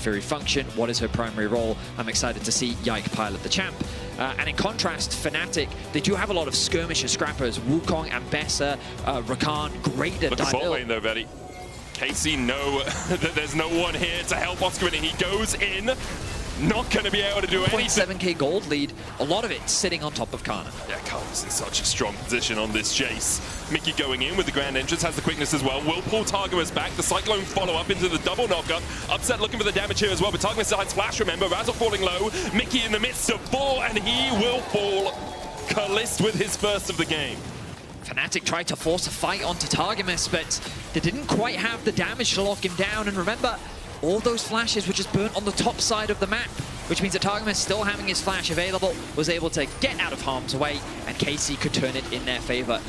Fury function? What is her primary role? I'm excited to see Yike pilot the champ. And in contrast, Fnatic, they do have a lot of skirmishers, scrappers, Wukong, Ambessa, Rakan, great at Look at bot lane though, Vetty. Casey know that there's no one here to help Oscar in. He goes in, not going to be able to do anything. 0.7k gold lead, a lot of it sitting on top of Karna. Yeah, Karna's in such a strong position on this chase. Mickey going in with the grand entrance, has the quickness as well. Will pull Targamas back. The Cyclone follow up into the double knockup. Upset looking for the damage here as well, but Targamas hides flash, remember. Razzle falling low. Mickey in the midst of fall, and he will fall. Kalist with his first of the game. Fnatic tried to force a fight onto Targamas, but they didn't quite have the damage to lock him down. And remember, all those flashes were just burnt on the top side of the map, which means that Targamas, still having his flash available, was able to get out of harm's way, and Casey could turn it in their favor.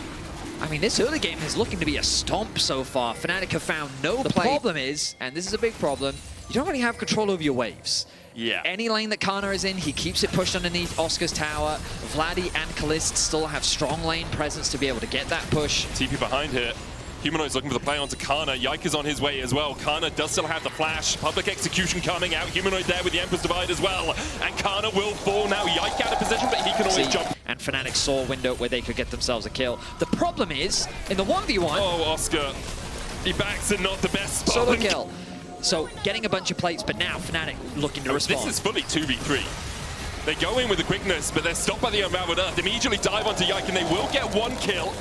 I mean, this early game is looking to be a stomp so far. Fnatic have found no play. The problem is, and this is a big problem, you don't really have control over your waves. Yeah. Any lane that Karna is in, he keeps it pushed underneath Oscar's tower. Vladdy and Kalist still have strong lane presence to be able to get that push. TP behind here. Humanoid's looking for the play onto Karna. Yike is on his way as well. Karna does still have the flash. Public execution coming out. Humanoid there with the Emperor's Divide as well. And Karna will fall now. Yike out of position, but he can always jump. And Fnatic saw a window where they could get themselves a kill. The problem is, in the 1v1... Oh, Oscar. He backs it, not the best spot. Solo kill. So, getting a bunch of plates, but now Fnatic looking to respond. This is fully 2v3. They go in with the quickness, but they're stopped by the Unraveled Earth. Immediately dive onto Yike, and they will get one kill.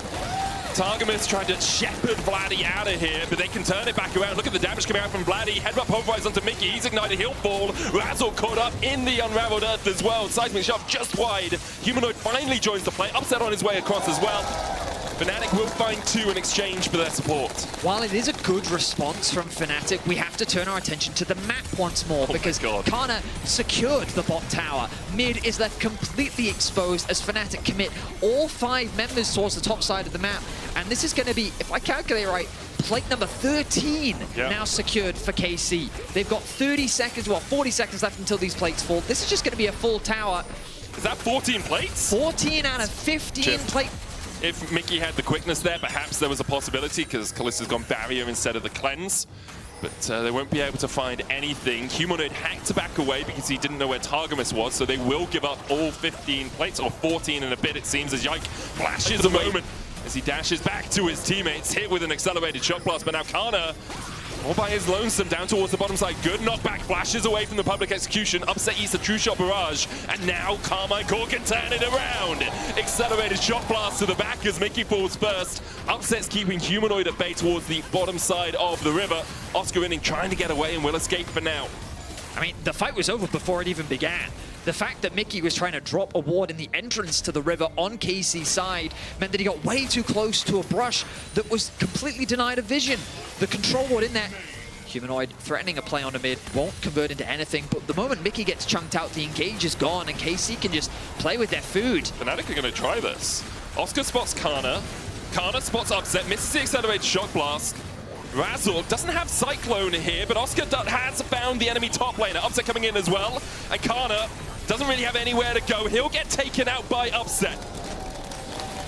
Targamas trying to shepherd Vladdy out of here, but they can turn it back around. Look at the damage coming out from Vladdy. Headbutt pulverized onto Mickey. He's ignited. He'll fall. Razzle caught up in the Unraveled Earth as well. Seismic shove just wide. Humanoid finally joins the play. Upset on his way across as well. Fnatic will find two in exchange for their support. While it is a good response from Fnatic, we have to turn our attention to the map once more, because Karna secured the bot tower. Mid is left completely exposed as Fnatic commit all 5 members towards the top side of the map. And this is going to be, if I calculate right, plate number 13 now secured for KC. They've got 30 seconds, well, 40 seconds left until these plates fall. This is just going to be a full tower. Is that 14 plates? 14 out of 15 plates. If Mickey had the quickness there, perhaps there was a possibility, because Kalista's gone barrier instead of the cleanse. But they won't be able to find anything. Humanoid had to back away because he didn't know where Targamas was, so they will give up all 15 plates, or 14 in a bit, it seems, as Yike flashes a moment as he dashes back to his teammates, hit with an accelerated shock blast. But now Karna, all by his lonesome, down towards the bottom side. Good knockback, flashes away from the public execution. Upset east, a true shot barrage. And now Karmine Corp can turn it around. Accelerated shot blast to the back as Mickey falls first. Upset's keeping Humanoid at bay towards the bottom side of the river. Oscar Inning trying to get away and will escape for now. I mean, the fight was over before it even began. The fact that Mickey was trying to drop a ward in the entrance to the river on KC's side meant that he got way too close to a brush that was completely denied of vision. The control ward in there, Humanoid threatening a play on the mid, won't convert into anything, but the moment Mickey gets chunked out, the engage is gone, and KC can just play with their food. Fnatic are going to try this. Oscar spots Karna. Karna spots Upset, misses the accelerated shock blast. Razzle doesn't have Cyclone here, but Oscar has found the enemy top laner. Upset coming in as well, and Karna doesn't really have anywhere to go. He'll get taken out by Upset.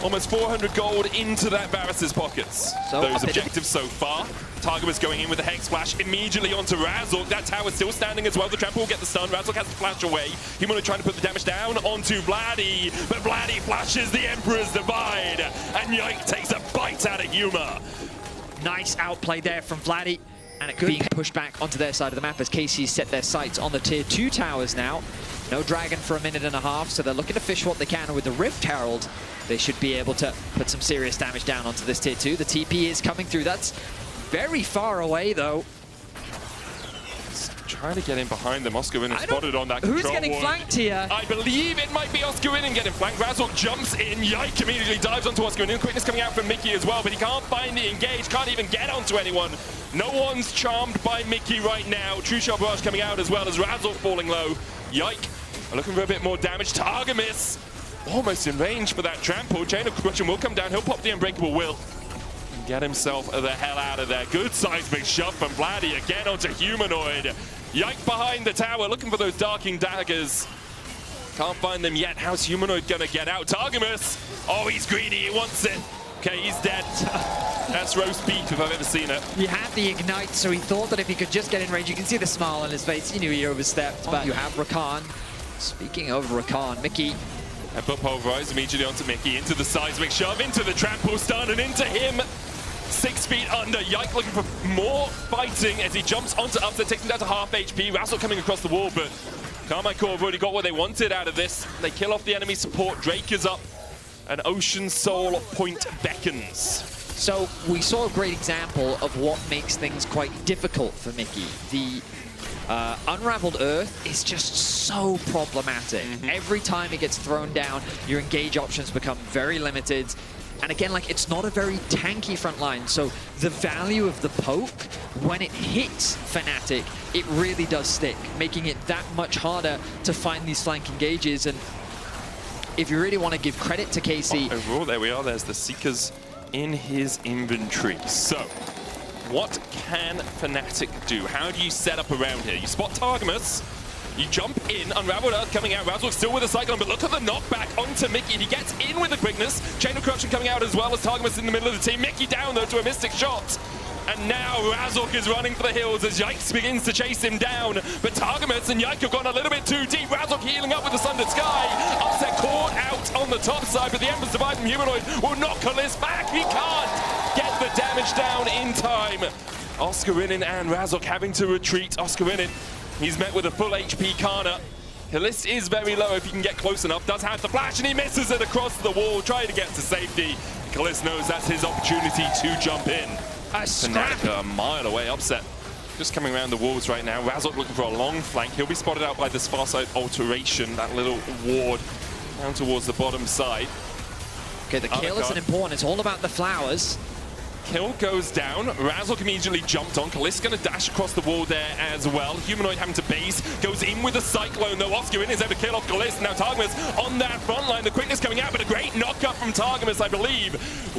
Almost 400 gold into that Varus's pockets. So those objectives so far. Targamas going in with the Hex Flash immediately onto Razzle. That tower's still standing as well. The trample will get the stun. Razzle has to flash away. Humanoid trying to put the damage down onto Vladdy, but Vladdy flashes the Emperor's Divide, and Yike takes a bite out of humor. Nice outplay there from Vladdy, and it being pushed back onto their side of the map as KC set their sights on the tier 2 towers now. No dragon for a minute and a half, so they're looking to fish what they can, and with the Rift Herald, they should be able to put some serious damage down onto this tier 2. The TP is coming through. That's very far away, though. Trying to get in behind them. Oscar Winning spotted on that control Who's getting flanked here? I believe it might be Oscar Winning getting flanked. Razzle jumps in. Yike immediately dives onto Oscar Winning. Quickness coming out from Mickey as well, but he can't find the engage. Can't even get onto anyone. No one's charmed by Mickey right now. True Shot Barrage coming out as well as Razzle falling low. Yike looking for a bit more damage. Targamas almost in range for that trample. Chain of Crushing will come down. He'll pop the Unbreakable Will. Get himself the hell out of there. Good seismic shove from Vladdy again onto Humanoid. Yike behind the tower, looking for those Darking Daggers. Can't find them yet. How's Humanoid gonna get out? Targamas! Oh, he's greedy, he wants it. Okay, he's dead. That's roast beef if I've ever seen it. He had the ignite, so he thought that if he could just get in range, you can see the smile on his face. He knew he overstepped, but you have Rakan. Speaking of Rakan, Mickey. But pulverized immediately onto Mickey, into the seismic shove, into the trample stun, and into him. 6 feet under. Yike looking for more fighting as he jumps onto Upset, takes him down to half HP. Razzle coming across the wall, but Karmine Corp have already got what they wanted out of this. They kill off the enemy support. Drake is up, and Ocean Soul Point beckons. So we saw a great example of what makes things quite difficult for Mickey. The Unraveled Earth is just so problematic. Every time it gets thrown down, your engage options become very limited. And again, like, it's not a very tanky front line, so the value of the poke, when it hits Fnatic, it really does stick, making it that much harder to find these flank engages. And if you really want to give credit to KC... Overall, there we are. There's the Seekers in his inventory. So, what can Fnatic do? How do you set up around here? You spot Targamas. You jump in, Unraveled Earth coming out, Razzle still with a Cyclone, but look at the knockback onto Mickey. He gets in with the quickness, Chain of Corruption coming out as well as Targamas in the middle of the team. Mickey down though to a Mystic Shot. And now Razork is running for the hills as Yikes begins to chase him down. But Targamas and Yike have gone a little bit too deep. Razork healing up with the Sundered Sky. Upset caught out on the top side, but the Ember's Divide from Humanoid will knock Kalist back. He can't get the damage down in time. Oscarinin and Razork having to retreat. Oscarinin, he's met with a full HP Kana. Kalist is very low if he can get close enough. Does have the flash and he misses it across the wall, trying to get to safety. Kalist knows that's his opportunity to jump in. Fnatic a mile away. Upset just coming around the walls right now. Razork looking for a long flank. He'll be spotted out by this far side alteration, that little ward down towards the bottom side. Okay, the kill isn't important. It's all about the flowers. Kill goes down. Razork immediately jumped on. Kalist going to dash across the wall there as well. Humanoid having to base. Goes in with a Cyclone though. Oscar in is able to kill off Kalist. Now Targamas on that front line. The quickness coming out, but a great knock-up from Targamas, I believe,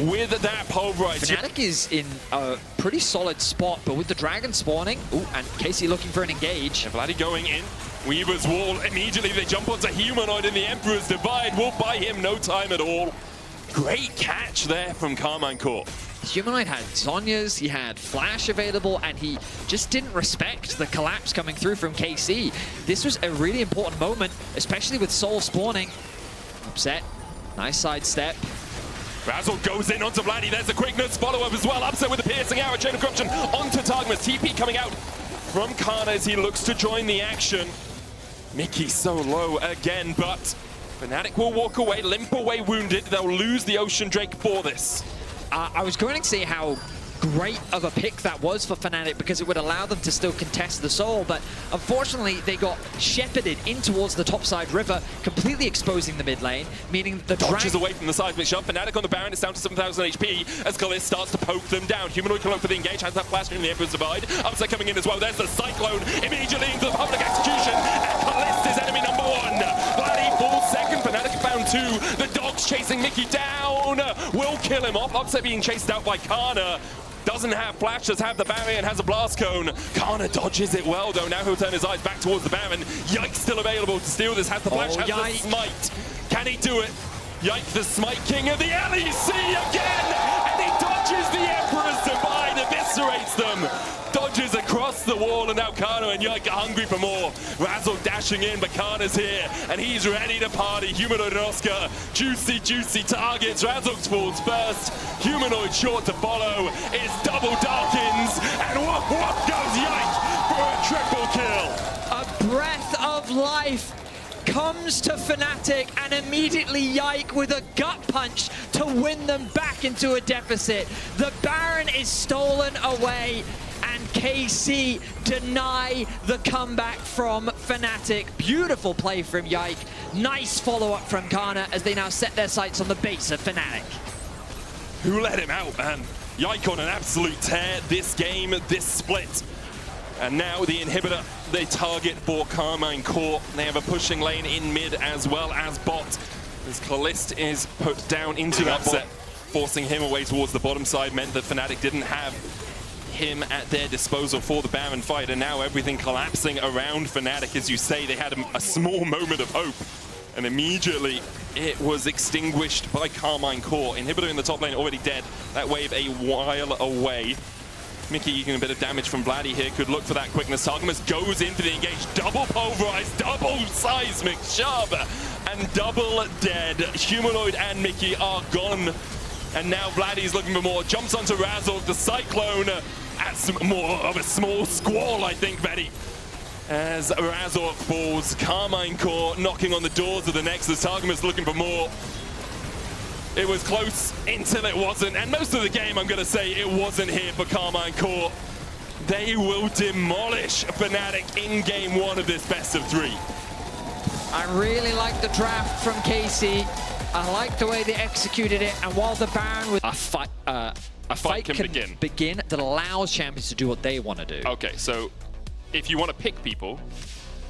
with that pulverize. Fnatic is in a pretty solid spot, but with the dragon spawning, ooh, and Casey looking for an engage. And Vladdy going in. Weaver's wall. Immediately they jump onto Humanoid in the Emperor's Divide. Will buy him no time at all. Great catch there from Karmine Corp. Humanoid had Zhonya's, he had Flash available, and he just didn't respect the collapse coming through from KC. This was a really important moment, especially with Soul spawning. Upset, nice sidestep. Razzle goes in onto Vladdy, there's the quickness, follow-up as well. Upset with the piercing arrow, Chain of Corruption onto Targamas. TP coming out from Kana as he looks to join the action. Mickey so low again, but Fnatic will walk away, limp away wounded. They'll lose the Ocean Drake for this. I was going to say how great of a pick that was for Fnatic because it would allow them to still contest the Soul, but unfortunately they got shepherded in towards the topside river, completely exposing the mid lane, meaning the dodges away from the seismic shove. Fnatic on the Baron, it's down to 7,000 HP as Kalist starts to poke them down. Humanoid can look for the engage, has that flash from the Emperor's Divide. Upset coming in as well. There's the Cyclone immediately into the public execution, and Kalist is enemy number one. Vladdy falls second. Fnatic found two. The dogs chasing Mickey down will kill him off. Upset being chased out by Kana. Doesn't have flash, does have the barrier and has a blast cone. Kana dodges it well though. Now he'll turn his eyes back towards the Baron. Yike still available to steal this. Has the flash, has the smite. Can he do it? Yike, the smite king of the LEC again! And he dodges the Emperor's Divide, eviscerates them. Dodges across the wall, and now Kana and Yike are hungry for more. Razzle dashing in, but Kana's here, and he's ready to party. Humanoid and Oscar, juicy, juicy targets. Razzle falls first. Humanoid short to follow. It's double Darkins, and whoop whoop goes Yike for a triple kill. A breath of life comes to Fnatic, and immediately Yike with a gut punch to win them back into a deficit. The Baron is stolen away, and KC deny the comeback from Fnatic. Beautiful play from Yike. Nice follow-up from Kana as they now set their sights on the base of Fnatic. Who let him out, man? Yike on an absolute tear this game, this split. And now the inhibitor, they target for Karmine Corp. They have a pushing lane in mid as well as bot. As Kalist is put down into Upset, forcing him away towards the bottom side, meant that Fnatic didn't have him at their disposal for the Baron fight, and now everything collapsing around Fnatic. As you say, they had a small moment of hope, and immediately it was extinguished by Karmine Corp. Inhibitor in the top lane already dead. That wave a while away. Mickey eking a bit of damage from Vladdy here. Could look for that quickness. Targamas goes in for the engage. Double pulverized, double seismic, sharp, and double dead. Humanoid and Mickey are gone. And now Vladdy's looking for more. Jumps onto Razork, the Cyclone. Adds more of a small squall, I think, Betty. As Razork falls, Karmine Corp knocking on the doors of the Nexus. Targamas looking for more. It was close until it wasn't, and most of the game, I'm going to say, it wasn't here for Karmine Corp. They will demolish Fnatic in game one of this best of 3. I really like the draft from Casey. I like the way they executed it, and while the Baron was a fight can begin that allows champions to do what they want to do. Okay, so if you want to pick people,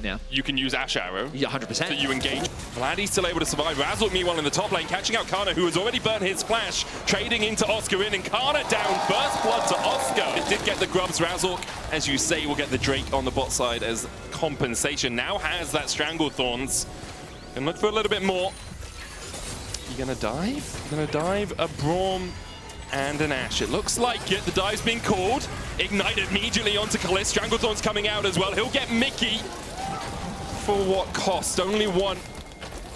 yeah, you can use Ash Arrow. Yeah, 100%. So you engage. Vladdy's still able to survive. Razork, meanwhile, in the top lane, catching out Kana, who has already burnt his flash, trading into Oscar in, and Kana down. First blood to Oscar. It did get the grubs. Razork, as you say, will get the Drake on the bot side as compensation. Now has that Strangled Thorns. And look for a little bit more. You gonna dive? You're gonna dive a Braum and an Ashe. It looks like it. The dive's being called. Ignite immediately onto Kalist. Strangled Thorns coming out as well. He'll get Mickey. For what cost? Only one.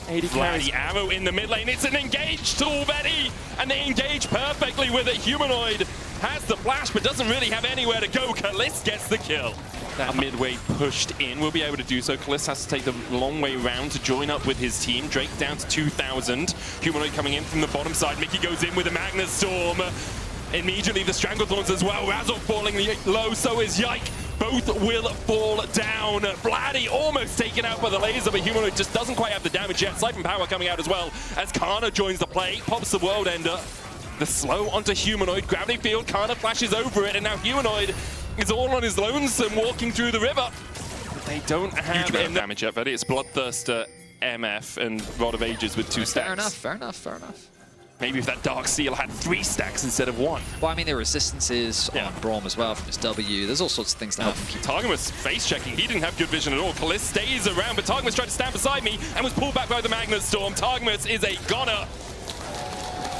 80 carries. Arrow in the mid lane. It's an engaged already, and they engage perfectly with it. Humanoid has the flash, but doesn't really have anywhere to go. Kalist gets the kill. That midway pushed in will be able to do so. Kalist has to take the long way round to join up with his team. Drake down to 2,000. Humanoid coming in from the bottom side. Mickey goes in with a Magnet Storm. Immediately the Strangled Thorns as well. Razork falling low, so is Yike. Both will fall down. Vladdy almost taken out by the laser, but Humanoid just doesn't quite have the damage yet. Siphon Power coming out as well as Kana joins the play. Pops the World Ender. The slow onto Humanoid. Gravity Field. Kana flashes over it, and now Humanoid is all on his lonesome walking through the river. But they don't have enough damage yet, Vladdy. It's Bloodthirster, MF, and Rod of Ages with 2 stacks. Fair enough, fair enough, fair enough. Maybe if that Dark Seal had 3 stacks instead of 1. Well, I mean, there are resistances on Braum as well from his W. There's all sorts of things to help him keep. Targamas face-checking. He didn't have good vision at all. Kalist stays around, but Targamas tried to stand beside me and was pulled back by the Magnet Storm. Targamas is a goner.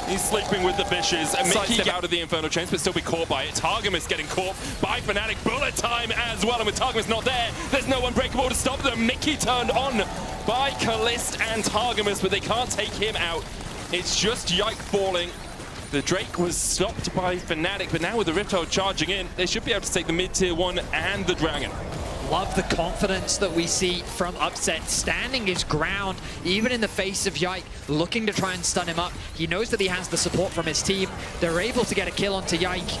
He's sleeping with the fishes. And Mickey get out of the Infernal Chains, but still be caught by it. Targamas getting caught by Fnatic. Bullet time as well, and with Targamas not there, there's no Unbreakable to stop them. Mickey turned on by Kalist and Targamas, but they can't take him out. It's just Yike falling. The Drake was stopped by Fnatic, but now with the Rifthold charging in, they should be able to take the mid-tier 1 and the Dragon. Love the confidence that we see from Upset, standing his ground, even in the face of Yike, looking to try and stun him up. He knows that he has the support from his team. They're able to get a kill onto Yike.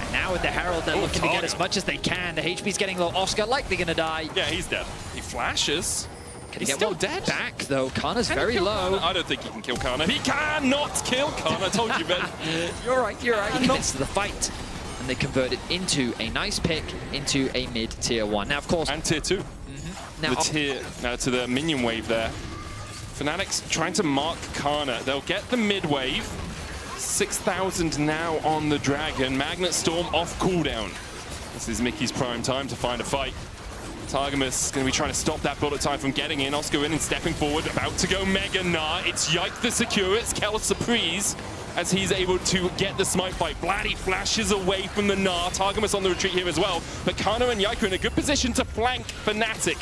And now with the Herald, they're looking to get as much as they can. The HP's getting low. Oscar likely gonna die. Yeah, he's dead. He flashes. He's still dead. Back though. Kana's very low. I don't think he can kill Kana. He cannot kill Kana. I told you, Ben. You're right. You're right. He commits to the fight, and they convert it into a nice pick into a mid-tier 1. Now, of course, and tier 2. Now to the minion wave there. Fnatic's trying to mark Kana. They'll get the mid wave. 6,000 now on the Dragon. Magnet Storm off cooldown. This is Mickey's prime time to find a fight. Targamas going to be trying to stop that bullet time from getting in. Oscar in and stepping forward, about to go Mega Gnar. It's Yike the secure, it's Kel Surprise as he's able to get the smite fight. Vladdy flashes away from the Gnar. Targamas on the retreat here as well. But Kana and Yike are in a good position to flank Fnatic.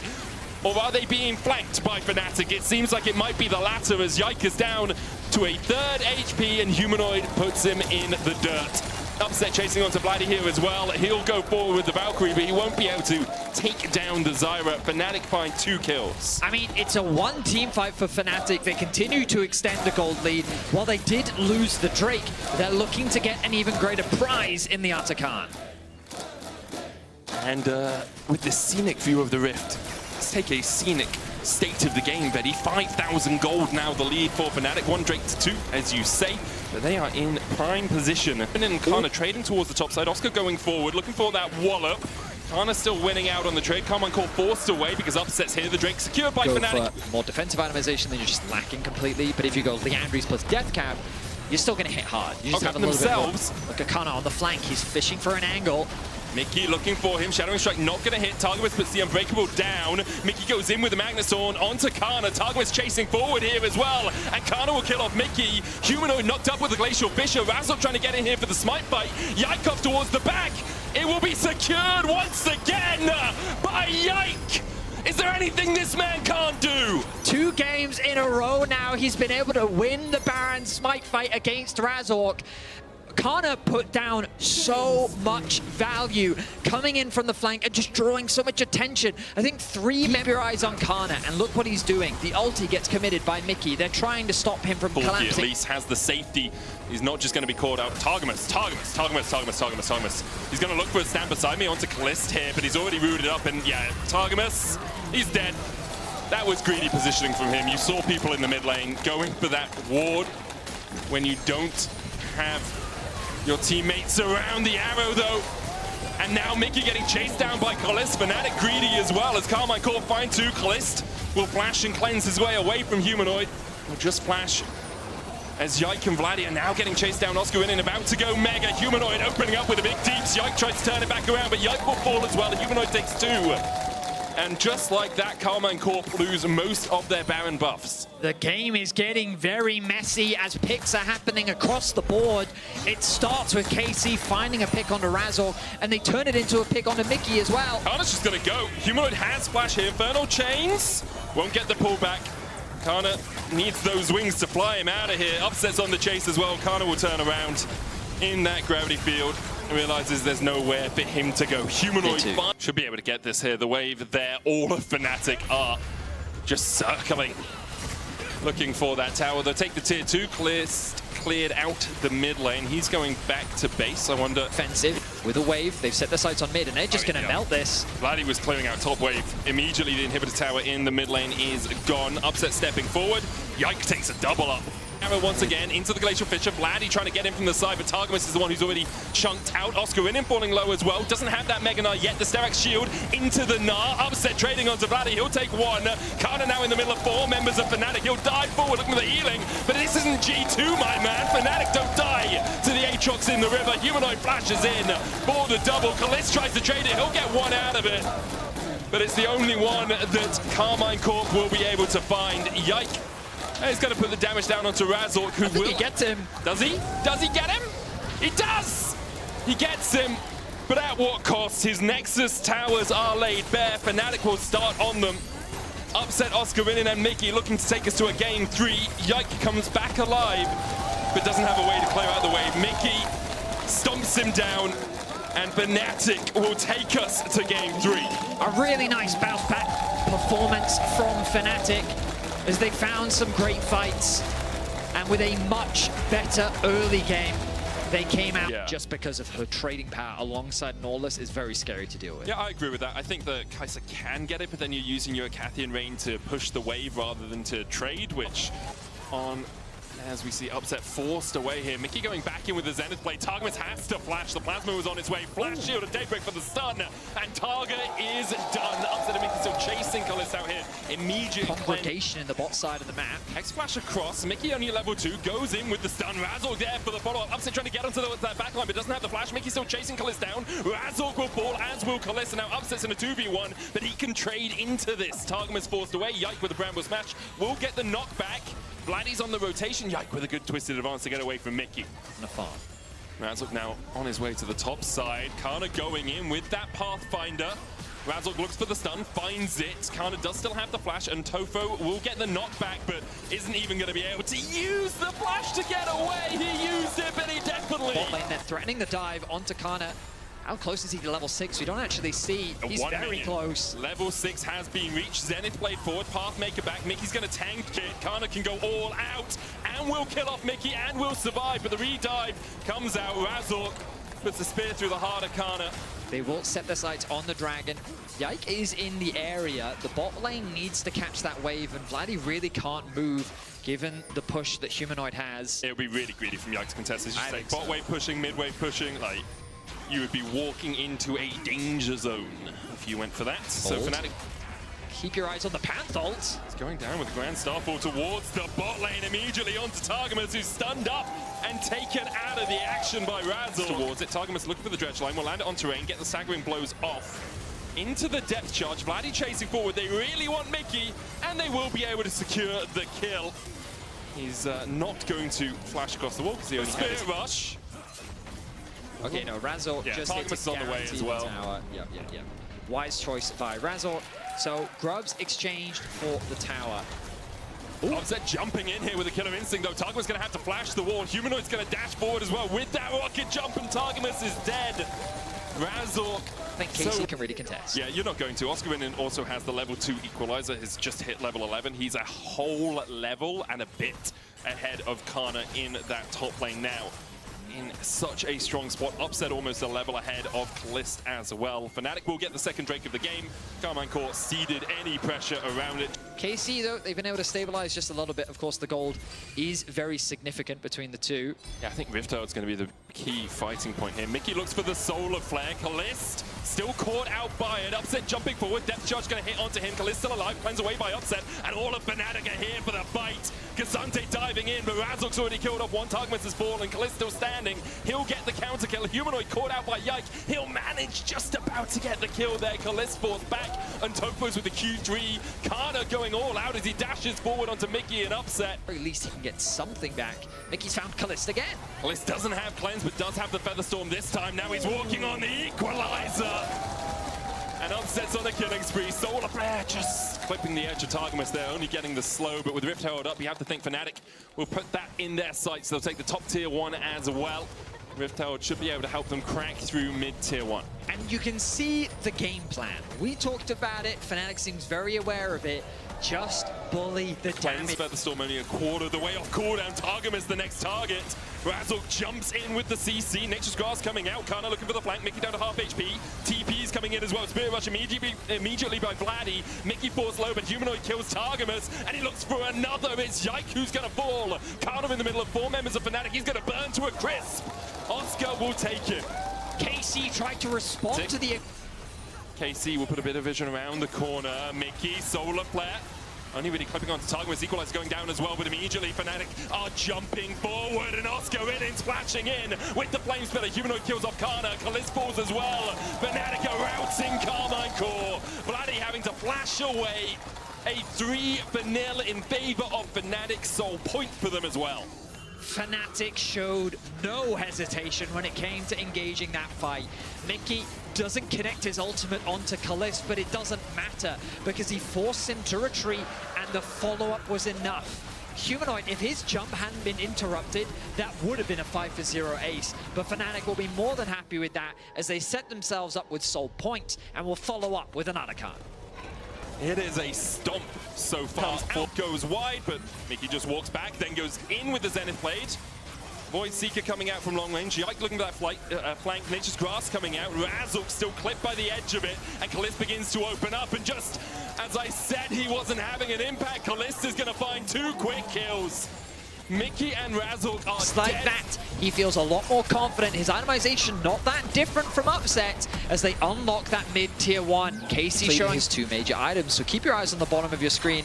Or are they being flanked by Fnatic? It seems like it might be the latter as Yike is down to a 3rd HP and Humanoid puts him in the dirt. Upset chasing onto Vladdy here as well. He'll go forward with the Valkyrie, but he won't be able to take down the Zyra. Fnatic find 2 kills. I mean, it's a 1-team fight for Fnatic. They continue to extend the gold lead. While they did lose the Drake, they're looking to get an even greater prize in the Atakan. And with this scenic view of the Rift, let's take a scenic state of the game, Betty. 5,000 gold now the lead for Fnatic. 1 Drake to 2, as you say. But they are in prime position. And Kana trading towards the top side. Oscar going forward, looking for that wallop. Kana still winning out on the trade. Karmine Corp forced away because Upset's here. The Drake secured by Fnatic. For more defensive itemization than you're just lacking completely. But if you go Leandries plus Death Cap, you're still going to hit hard. You just have a little bit more. Look at Kana on the flank. He's fishing for an angle. Mickey looking for him. Shadowing Strike not going to hit. Targamas puts the Unbreakable down. Mickey goes in with the Magnustorn onto Kana. Targamas chasing forward here as well. And Kana will kill off Mickey. Humanoid knocked up with the Glacial Fissure. Razork trying to get in here for the smite fight. Yike towards the back. It will be secured once again by Yike. Is there anything this man can't do? 2 games in a row now, he's been able to win the Baron smite fight against Razork. Kana put down so much value coming in from the flank and just drawing so much attention. I think 3 member eyes on Kana, and look what he's doing. The ulti gets committed by Mickey. They're trying to stop him from collapsing. At least has the safety. He's not just going to be called out. Targamas. He's going to look for a stand beside me onto Kalist here, but he's already rooted up, and yeah, Targamas, he's dead. That was greedy positioning from him. You saw people in the mid lane going for that ward when you don't have your teammates around the arrow, though. And now Mickey getting chased down by Kalist. Fnatic greedy as well as Karmine Corp finds 2. Kalist will flash and cleanse his way away from Humanoid. Will just flash as Yike and Vladdy are now getting chased down. Oscar in about to go mega. Humanoid opening up with a big deeps. Yike tries to turn it back around, but Yike will fall as well. The Humanoid takes 2. And just like that, Karmine Corp lose most of their Baron buffs. The game is getting very messy as picks are happening across the board. It starts with KC finding a pick onto Razork, and they turn it into a pick onto Mickey as well. Kana's just going to go. Humanoid has flash here. Infernal Chains won't get the pullback. Kana needs those wings to fly him out of here. Upsets on the chase as well. Kana will turn around in that gravity field. Realizes there's nowhere for him to go. Humanoid should be able to get this here. The wave there, all of Fnatic are just circling, looking for that tower. They'll take the tier 2. Cleared out the mid lane. He's going back to base. I wonder. Offensive with a wave. They've set their sights on mid, and they're just going to melt this. Vladdy was clearing out top wave. Immediately, the inhibitor tower in the mid lane is gone. Upset stepping forward. Yike takes a double up. Arrow once again into the Glacial Fissure. Vladdy trying to get in from the side, but Targamas is the one who's already chunked out. Oscar in him falling low as well. Doesn't have that Mega Gnar yet. The Sterak's shield into the Gnar. Upset trading onto Vladdy. He'll take 1. Kana now in the middle of 4 members of Fnatic. He'll dive forward looking for the healing, but this isn't G2, my man. Fnatic don't die to the Aatrox in the river. Humanoid flashes in for the double. Kalist tries to trade it. He'll get 1 out of it, but it's the only one that Karmine Corp will be able to find. Yike. He's going to put the damage down onto Razork, who will... he gets him. Does he? Does he get him? He does! He gets him, but at what cost? His Nexus towers are laid bare. Fnatic will start on them. Upset Oscar in and Mickey looking to take us to a game 3. Yike comes back alive, but doesn't have a way to clear out the wave. Mickey stomps him down, and Fnatic will take us to game 3. A really nice bounce back performance from Fnatic, as they found some great fights, and with a much better early game, they came out. Just because of her trading power alongside Norless is very scary to deal with. Yeah, I agree with that. I think that Kai'Sa can get it, but then you're using your Cathian Rain to push the wave rather than to trade, which on... As we see Upset forced away here. Mickey going back in with the Zenith Blade. Targamas has to flash. The Plasma was on its way. Flash shield and Daybreak for the stun. And Targa is done. Upset and Mickey still chasing Kalist out here. Immediate congregation in the bot side of the map. Hex flash across. Mickey only level 2. Goes in with the stun. Razork there for the follow-up. Upset trying to get onto that backline, but doesn't have the flash. Mickey still chasing Kalist down. Razork will fall, as will Kalist. And now Upset's in a 2v1, but he can trade into this. Targamas forced away. Yike with the Bramble Smash will get the knockback. Vladdy's on the rotation. Yike with a good twisted advance to get away from Mickey. On a farm. Razork now on his way to the top side. Kana going in with that Pathfinder. Razork looks for the stun, finds it. Kana does still have the flash, and Tofo will get the knockback, but isn't even going to be able to use the flash to get away. He used it, but he definitely... Bot lane, they're threatening the dive onto Kana. How close is he to level 6? We don't actually see. He's very close. Level 6 has been reached. Zenith Blade forward, Pathmaker back. Mickey's going to tank it. Kana can go all out and will kill off Mickey and will survive. But the redive comes out. Razork puts the spear through the heart of Kana. They will set their sights on the dragon. Yike is in the area. The bot lane needs to catch that wave, and Vladdy really can't move given the push that Humanoid has. It would be really greedy from Yike to contest. As you say, bot wave pushing, mid wave pushing, like... You would be walking into a danger zone if you went for that. So Fnatic keep your eyes on the Panthals. He's going down with the Grand Starfall towards the bot lane immediately onto Targamas, who's stunned up and taken out of the action by Razzle. Towards it, Targamas looking for the dredge line, will land it on terrain, get the staggering blows off. Into the depth charge, Vladdy chasing forward. They really want Mickey, and they will be able to secure the kill. He's not going to flash across the wall because he only had Spirit Rush. Okay, no, Razzle just hits Targamas on the way as well. Tower. Yep. Wise choice by Razzle. So Grubs exchanged for the tower. Offset jumping in here with a killer instinct though. Targamas going to have to flash the wall. Humanoid's going to dash forward as well with that rocket jump, and Targamas is dead. Razzle. I think KC can really contest. Yeah, you're not going to. Oscarinin also has the level 2 equalizer. He's just hit level 11. He's a whole level and a bit ahead of Kana in that top lane now. In such a strong spot. Upset almost a level ahead of Kalist as well. Fnatic will get the second Drake of the game. Karmine Corp ceded any pressure around it. KC, though, they've been able to stabilize just a little bit. Of course, the gold is very significant between the two. Yeah, I think Rift Herald's going to be the key fighting point here. Mickey looks for the Solar Flare. Kalist still caught out by it. Upset jumping forward. Depth charge going to hit onto him. Kalist still alive. Cleanse away by Upset. And all of Fnatic are here for the fight. Kazante diving in, but Razok's already killed off one. Targamas has fallen. Kalist still standing. He'll get the counter kill. Humanoid caught out by Yike. He'll manage just about to get the kill there. Kalist falls back. And Topo's with the Q3. Kana going all out as he dashes forward onto Mickey and Upset. At least he can get something back. Mickey's found Kalist again. Kalist doesn't have Cleanse, but does have the Featherstorm this time. Now he's walking on the Equalizer. And Upset's on a killing spree. Solar Flare just clipping the edge of Targamas there, only getting the slow. But with Rift Herald up, you have to think Fnatic will put that in their sights. They'll take the top tier 1 as well. Rift Herald should be able to help them crack through mid tier 1. And you can see the game plan. We talked about it. Fnatic seems very aware of it. Just bully the damage. Featherstorm only a quarter of the way off cooldown. Targamas the next target. Razzle jumps in with the CC. Nature's Grass coming out. Kana looking for the flank. Mickey down to half HP. TP's coming in as well. Spirit Rush immediately by Vladdy. Mickey falls low, but Humanoid kills Targamas. And he looks for another. It's Yike who's going to fall. Kana in the middle of 4 members of Fnatic. He's going to burn to a crisp. Oscar will take him. KC tried to respond to the... KC will put a bit of vision around the corner. Mickey, Solar Flare. Only really clipping onto Targamas. Equalizer going down as well, but immediately Fnatic are jumping forward, and Oscar in splashing in with the Flame Spiller. Humanoid kills off Kana. Kalist falls as well. Fnatic are routing Karmine Corp. Vladdy having to flash away. A 3-0 in favor of Fnatic. Sole point for them as well. Fnatic showed no hesitation when it came to engaging that fight. Mickey doesn't connect his ultimate onto Kalist, but it doesn't matter because he forced him to retreat and the follow-up was enough. Humanoid, if his jump hadn't been interrupted, that would have been a 5-0 ace. But Fnatic will be more than happy with that as they set themselves up with Soul Point and will follow up with another card. It is a stomp so far. Out goes wide, but Mickey just walks back, then goes in with the Zenith Blade. Void Seeker coming out from long range. Yike looking for that flank. Nature's Grass coming out. Razok still clipped by the edge of it. And Kalist begins to open up. And just as I said he wasn't having an impact, Kalist is going to find 2 quick kills. Mickey and Razok are just like dead. that, he feels a lot more confident. His itemization not that different from Upset as they unlock that mid-tier 1. KC showing his 2 major items, so keep your eyes on the bottom of your screen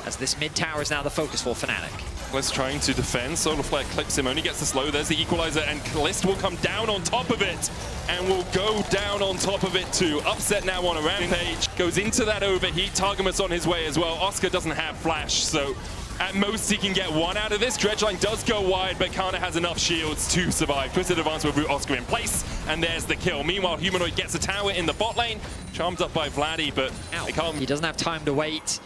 as this mid tower is now the focus for Fnatic. Kalist trying to defend. Solar Flare clips him, only gets the slow. There's the Equalizer, and Kalist will come down on top of it and will go down on top of it too. Upset now on a rampage. Goes into that overheat. Targamas on his way as well. Oscar doesn't have flash, so at most he can get 1 out of this. Dredgeline does go wide, but Kana has enough shields to survive. Twisted Advance will root Oscar in place, and there's the kill. Meanwhile, Humanoid gets a tower in the bot lane. Charmed up by Vladdy, but they can't. He doesn't have time to wait.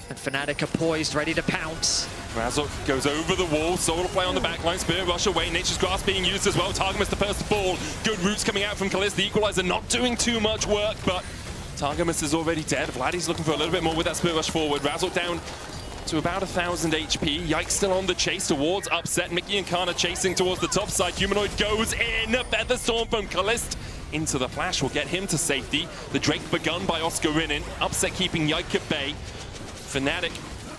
And Fnatic are poised, ready to pounce. Razok goes over the wall. Solar Play on the backline. Spirit Rush away. Nature's Grasp being used as well. Targamas the first to fall. Good roots coming out from Kalist. The Equalizer not doing too much work, but Targamas is already dead. Vladdy's looking for a little bit more with that Spirit Rush forward. Razok down to about 1,000 HP. Yike still on the chase towards Upset. Mickey and Kana chasing towards the top side. Humanoid goes in. Featherstorm from Kalist into the flash will get him to safety. The Drake begun by Oscarinin. Upset keeping Yike at bay. Fnatic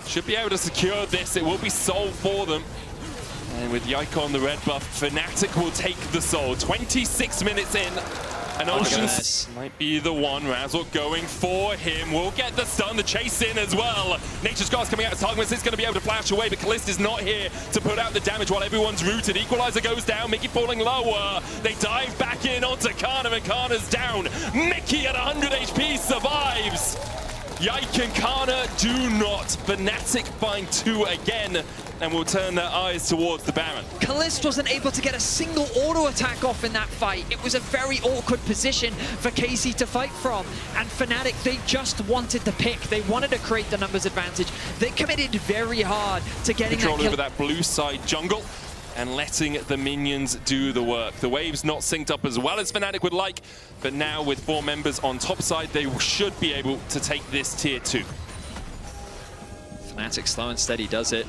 should be able to secure this. It will be Soul for them. And with Yike on the red buff, Fnatic will take the Soul. 26 minutes in, And Oh, Oceans goodness. might be the one. Razork going for him. Will get the stun, the chase in as well. Nature's God's coming out as Targamas is going to be able to flash away, but Kalist is not here to put out the damage while everyone's rooted. Equalizer goes down, Mickey falling lower. They dive back in onto Kana, and Kana's down. Mickey at 100 HP survives. Yike and Kana do not. Fnatic find 2 again and will turn their eyes towards the Baron. Kalist wasn't able to get a single auto attack off in that fight. It was a very awkward position for KC to fight from. And Fnatic, they just wanted to pick. They wanted to create the numbers advantage. They committed very hard to getting Control that kill. over that blue side jungle and letting the minions do the work. The wave's not synced up as well as Fnatic would like, but now with 4 members on top side, they should be able to take this tier 2. Fnatic slow and steady does it.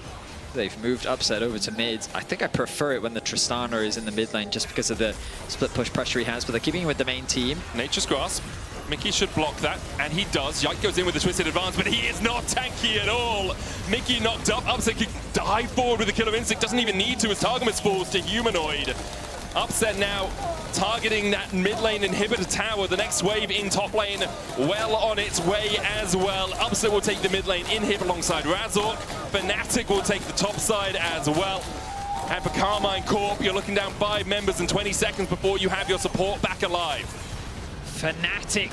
They've moved Upset over to mid. I think I prefer it when the Tristana is in the mid lane just because of the split push pressure he has, but they're keeping him with the main team. Nature's Grasp. Mickey should block that, and he does. Yike goes in with the twisted advance, but he is not tanky at all. Mickey knocked up. Upset can dive forward with the Killer Instinct. Doesn't even need to as Targamas falls to Humanoid. Upset now targeting that mid lane inhibitor tower. The next wave in top lane well on its way as well. Upset will take the mid lane inhib alongside Razork. Fnatic will take the top side as well. And for Karmine Corp, you're looking down 5 members in 20 seconds before you have your support back alive. Fnatic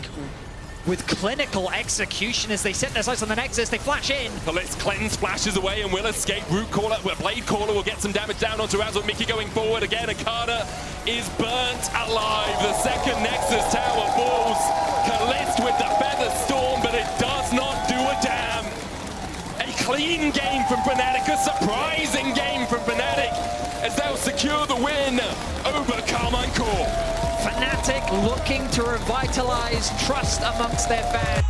with clinical execution as they set their sights on the Nexus. They flash in. Kalist cleanse flashes away and will escape. Root Caller, well, Blade Caller will get some damage down onto Razork. Mickey going forward again, and Carter is burnt alive. The second Nexus tower falls. Kalist with the Feather Storm, but it does not do a damn. A clean game from Fnatic, a surprising game from Fnatic, as they'll secure the win over Karmine Corp. Fnatic looking to revitalize trust amongst their fans.